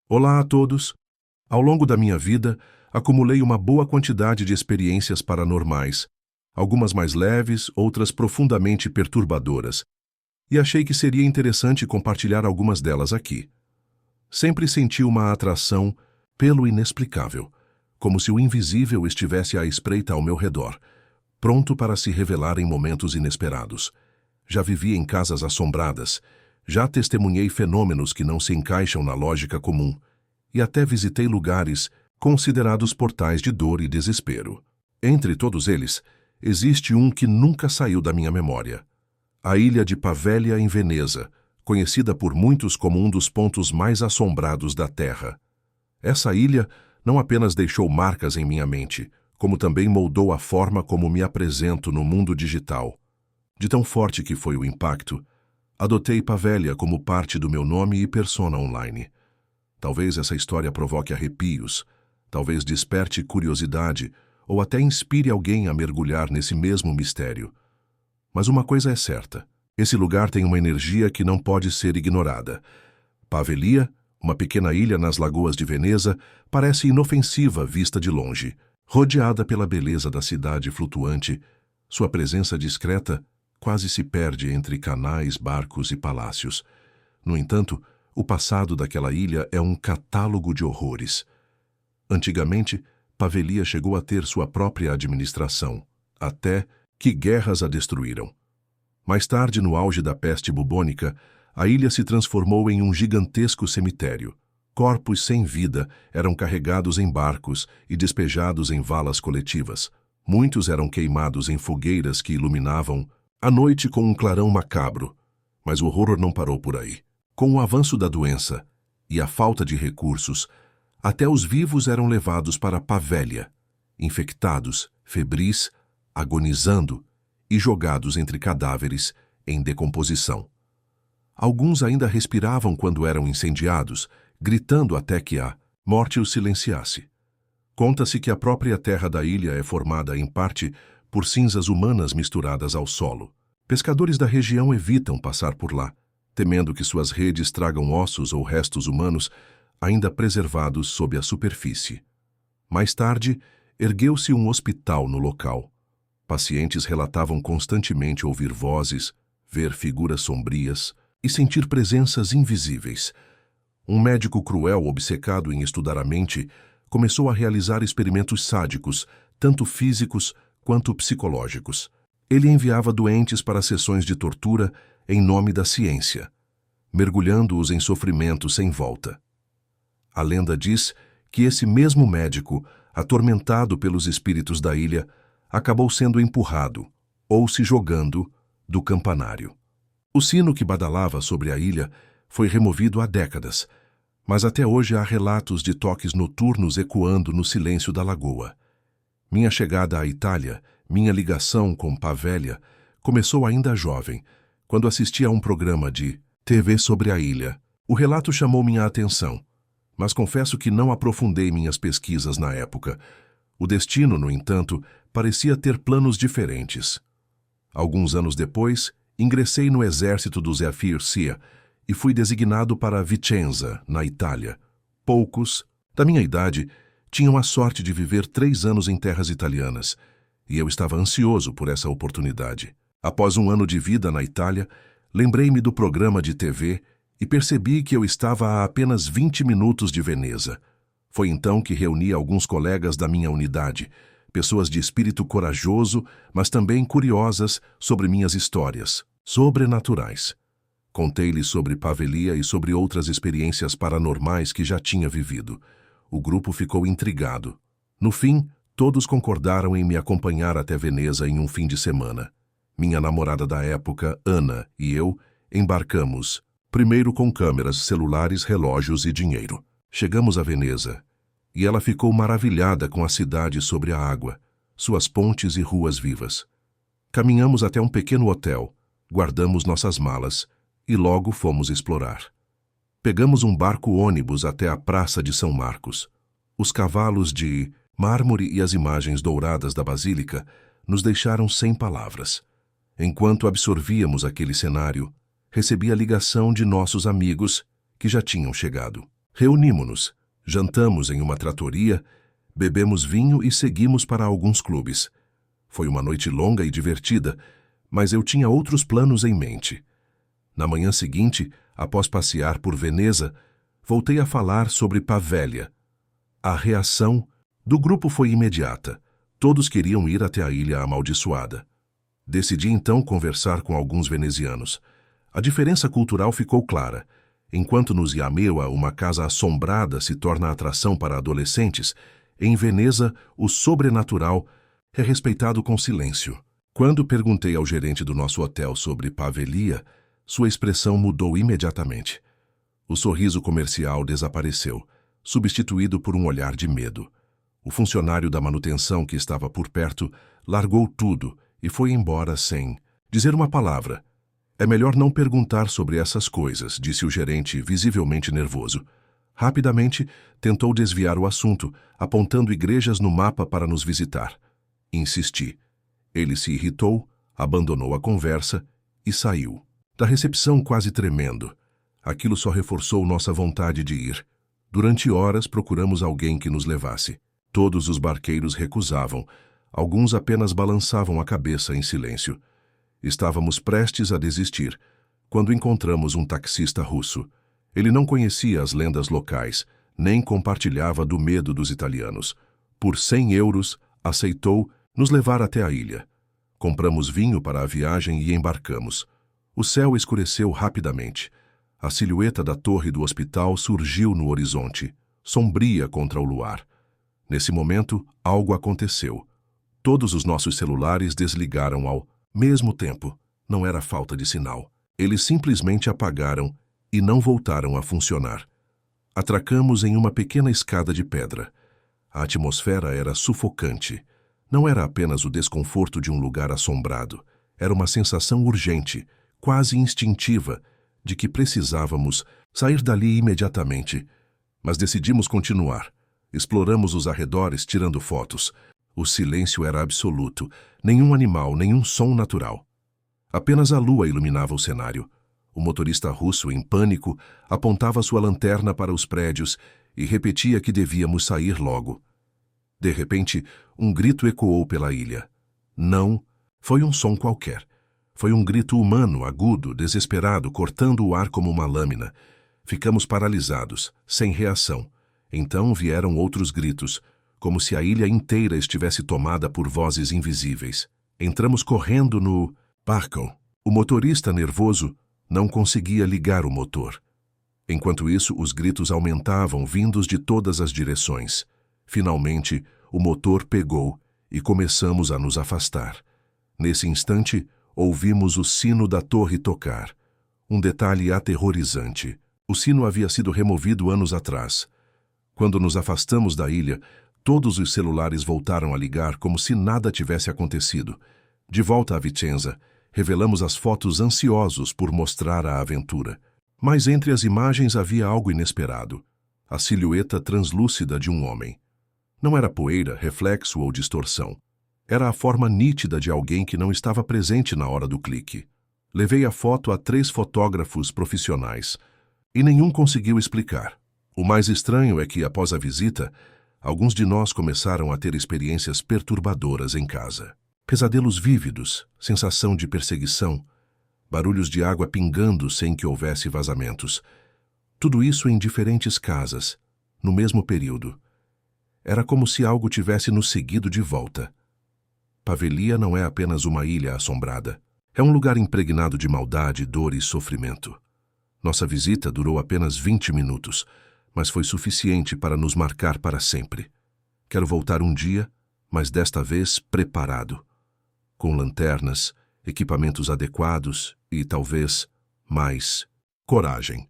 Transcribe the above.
Olá a todos! Ao longo da minha vida, acumulei uma boa quantidade de experiências paranormais, algumas mais leves, outras profundamente perturbadoras, e achei que seria interessante compartilhar algumas delas aqui. Sempre senti uma atração pelo inexplicável, como se o invisível estivesse à espreita ao meu redor, pronto para se revelar em momentos inesperados. Já vivi em casas assombradas, já testemunhei fenômenos que não se encaixam na lógica comum, e até visitei lugares considerados portais de dor e desespero. Entre todos eles, existe um que nunca saiu da minha memória. A ilha de Pavelia, em Veneza, conhecida por muitos como um dos pontos mais assombrados da Terra. Essa ilha não apenas deixou marcas em minha mente, como também moldou a forma como me apresento no mundo digital. De tão forte que foi o impacto, adotei Pavelia como parte do meu nome e persona online. Talvez essa história provoque arrepios, talvez desperte curiosidade ou até inspire alguém a mergulhar nesse mesmo mistério. Mas uma coisa é certa, esse lugar tem uma energia que não pode ser ignorada. Pavelia, uma pequena ilha nas lagoas de Veneza, parece inofensiva vista de longe. Rodeada pela beleza da cidade flutuante, sua presença discreta quase se perde entre canais, barcos e palácios. No entanto, o passado daquela ilha é um catálogo de horrores. Antigamente, Pavelia chegou a ter sua própria administração, até que guerras a destruíram. Mais tarde, no auge da peste bubônica, a ilha se transformou em um gigantesco cemitério. Corpos sem vida eram carregados em barcos e despejados em valas coletivas. Muitos eram queimados em fogueiras que iluminavam a noite com um clarão macabro. Mas o horror não parou por aí. Com o avanço da doença e a falta de recursos, até os vivos eram levados para Pavelia, infectados, febris, agonizando e jogados entre cadáveres em decomposição. Alguns ainda respiravam quando eram incendiados, gritando até que a morte os silenciasse. Conta-se que a própria terra da ilha é formada, em parte, por cinzas humanas misturadas ao solo. Pescadores da região evitam passar por lá, temendo que suas redes tragam ossos ou restos humanos ainda preservados sob a superfície. Mais tarde, ergueu-se um hospital no local. Pacientes relatavam constantemente ouvir vozes, ver figuras sombrias e sentir presenças invisíveis. Um médico cruel, obcecado em estudar a mente, começou a realizar experimentos sádicos, tanto físicos quanto psicológicos. Ele enviava doentes para sessões de tortura em nome da ciência, mergulhando-os em sofrimento sem volta. A lenda diz que esse mesmo médico, atormentado pelos espíritos da ilha, acabou sendo empurrado, ou se jogando, do campanário. O sino que badalava sobre a ilha foi removido há décadas, mas até hoje há relatos de toques noturnos ecoando no silêncio da lagoa. Minha chegada à Itália, minha ligação com Pavelia, começou ainda jovem, quando assisti a um programa de TV sobre a ilha. O relato chamou minha atenção, mas confesso que não aprofundei minhas pesquisas na época. O destino, no entanto, parecia ter planos diferentes. Alguns anos depois, ingressei no exército dos FIRCIA e fui designado para Vicenza, na Itália. Poucos, da minha idade, tinham a sorte de viver 3 anos em terras italianas, e eu estava ansioso por essa oportunidade. Após um ano de vida na Itália, lembrei-me do programa de TV e percebi que eu estava a apenas 20 minutos de Veneza. Foi então que reuni alguns colegas da minha unidade, pessoas de espírito corajoso, mas também curiosas sobre minhas histórias sobrenaturais. Contei-lhes sobre Pavelia e sobre outras experiências paranormais que já tinha vivido. O grupo ficou intrigado. No fim, todos concordaram em me acompanhar até Veneza em um fim de semana. Minha namorada da época, Ana, e eu embarcamos, primeiro com câmeras, celulares, relógios e dinheiro. Chegamos a Veneza, e ela ficou maravilhada com a cidade sobre a água, suas pontes e ruas vivas. Caminhamos até um pequeno hotel, guardamos nossas malas e logo fomos explorar. Pegamos um barco-ônibus até a Praça de São Marcos. Os cavalos de mármore e as imagens douradas da Basílica nos deixaram sem palavras. Enquanto absorvíamos aquele cenário, recebi a ligação de nossos amigos que já tinham chegado. Reunimos-nos, jantamos em uma tratoria, bebemos vinho e seguimos para alguns clubes. Foi uma noite longa e divertida, mas eu tinha outros planos em mente. Na manhã seguinte, após passear por Veneza, voltei a falar sobre Pavélia. A reação do grupo foi imediata. Todos queriam ir até a ilha amaldiçoada. Decidi então conversar com alguns venezianos. A diferença cultural ficou clara. Enquanto nos Yamewa uma casa assombrada se torna atração para adolescentes, em Veneza o sobrenatural é respeitado com silêncio. Quando perguntei ao gerente do nosso hotel sobre Pavelia, sua expressão mudou imediatamente. O sorriso comercial desapareceu, substituído por um olhar de medo. O funcionário da manutenção que estava por perto largou tudo e foi embora sem dizer uma palavra. É melhor não perguntar sobre essas coisas, disse o gerente, visivelmente nervoso. Rapidamente, tentou desviar o assunto, apontando igrejas no mapa para nos visitar. Insisti. Ele se irritou, abandonou a conversa e saiu. Da recepção quase tremendo. Aquilo só reforçou nossa vontade de ir. Durante horas procuramos alguém que nos levasse. Todos os barqueiros recusavam. Alguns apenas balançavam a cabeça em silêncio. Estávamos prestes a desistir, quando encontramos um taxista russo. Ele não conhecia as lendas locais, nem compartilhava do medo dos italianos. Por 100 euros, aceitou nos levar até a ilha. Compramos vinho para a viagem e embarcamos. O céu escureceu rapidamente. A silhueta da torre do hospital surgiu no horizonte, sombria contra o luar. Nesse momento, algo aconteceu. Todos os nossos celulares desligaram ao mesmo tempo. Não era falta de sinal. Eles simplesmente apagaram e não voltaram a funcionar. Atracamos em uma pequena escada de pedra. A atmosfera era sufocante. Não era apenas o desconforto de um lugar assombrado. Era uma sensação urgente, quase instintiva, de que precisávamos sair dali imediatamente. Mas decidimos continuar. Exploramos os arredores, tirando fotos. O silêncio era absoluto. Nenhum animal, nenhum som natural. Apenas a lua iluminava o cenário. O motorista russo, em pânico, apontava sua lanterna para os prédios e repetia que devíamos sair logo. De repente, um grito ecoou pela ilha. Não foi um som qualquer. Foi um grito humano, agudo, desesperado, cortando o ar como uma lâmina. Ficamos paralisados, sem reação. Então vieram outros gritos, como se a ilha inteira estivesse tomada por vozes invisíveis. Entramos correndo no barco. O motorista, nervoso, não conseguia ligar o motor. Enquanto isso, os gritos aumentavam, vindos de todas as direções. Finalmente, o motor pegou e começamos a nos afastar. Nesse instante, ouvimos o sino da torre tocar. Um detalhe aterrorizante. O sino havia sido removido anos atrás. Quando nos afastamos da ilha, todos os celulares voltaram a ligar como se nada tivesse acontecido. De volta a Vicenza, revelamos as fotos ansiosos por mostrar a aventura. Mas entre as imagens havia algo inesperado. A silhueta translúcida de um homem. Não era poeira, reflexo ou distorção. Era a forma nítida de alguém que não estava presente na hora do clique. Levei a foto a 3 fotógrafos profissionais e nenhum conseguiu explicar. O mais estranho é que, após a visita, alguns de nós começaram a ter experiências perturbadoras em casa. Pesadelos vívidos, sensação de perseguição, barulhos de água pingando sem que houvesse vazamentos. Tudo isso em diferentes casas, no mesmo período. Era como se algo tivesse nos seguido de volta. Pavelia não é apenas uma ilha assombrada. É um lugar impregnado de maldade, dor e sofrimento. Nossa visita durou apenas 20 minutos, mas foi suficiente para nos marcar para sempre. Quero voltar um dia, mas desta vez preparado. Com lanternas, equipamentos adequados e, talvez, mais coragem.